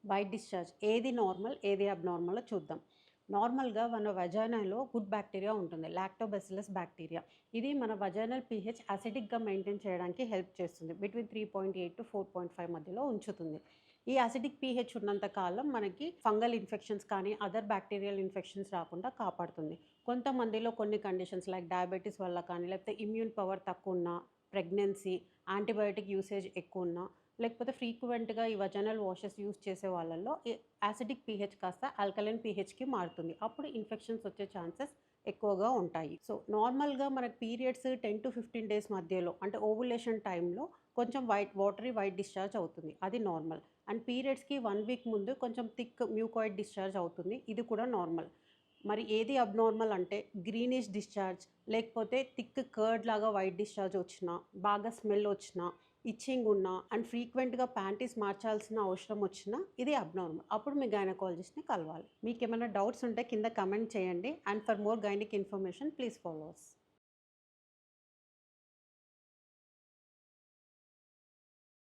White discharge ఏది normal, ఏది అబ్నార్మలో చూద్దాం. నార్మల్‌గా మన వజైనాలో గుడ్ బ్యాక్టీరియా ఉంటుంది. Lactobacillus bacteria. ఇది మన వజైనల్ పీహెచ్ అసిడిక్‌గా మెయింటైన్ చేయడానికి హెల్ప్ చేస్తుంది. బిట్వీన్ 3.8-4.5 మధ్యలో ఉంచుతుంది. ఈ అసిడిక్ పీహెచ్ ఉన్నంత కాలం మనకి ఫంగల్ ఇన్ఫెక్షన్స్ కానీ, అదర్ బ్యాక్టీరియల్ ఇన్ఫెక్షన్స్ రాకుండా కాపాడుతుంది. కొంతమందిలో కొన్ని కండిషన్స్ లైక్ డయాబెటిస్ వల్ల కానీ, లేకపోతే ఇమ్యూన్ పవర్ తక్కువున్నా, ప్రెగ్నెన్సీ, యాంటీబయోటిక్ యూసేజ్ ఎక్కువున్నా, లేకపోతే ఫ్రీక్వెంట్‌గా ఈ వజైనల్ వాషెస్ యూజ్ చేసే వాళ్ళలో ఈ యాసిడిక్ పీహెచ్ కాస్త ఆల్కలైన్ పీహెచ్‌కి మారుతుంది. అప్పుడు ఇన్ఫెక్షన్స్ వచ్చే ఛాన్సెస్ ఎక్కువగా ఉంటాయి. సో, నార్మల్‌గా మనకు పీరియడ్స్ 10-15 డేస్ మధ్యలో అంటే ఓవులేషన్ టైంలో కొంచెం వైట్ డిశ్చార్జ్ అవుతుంది. అది నార్మల్. అండ్ పీరియడ్స్‌కి 1 వీక్ ముందు కొంచెం థిక్ మ్యూకాయిడ్ డిశ్చార్జ్ అవుతుంది. ఇది కూడా నార్మల్. మరి ఏది అబ్నార్మల్ అంటే గ్రీనిష్ డిశ్చార్జ్, లేకపోతే థిక్ కర్డ్ లాగా వైట్ డిశ్చార్జ్ వచ్చినా, బాగా స్మెల్ వచ్చినా, ఇచ్చింగ్ ఉన్నా అండ్ ఫ్రీక్వెంట్‌గా ప్యాంటీస్ మార్చాల్సిన అవసరం వచ్చినా ఇది అబ్నార్మల్. అప్పుడు మీ గైనకాలజిస్ట్‌ని కలవాలి. మీకేమైనా డౌట్స్ ఉంటే కింద కమెంట్ చేయండి. And for more gynaec information please follow us.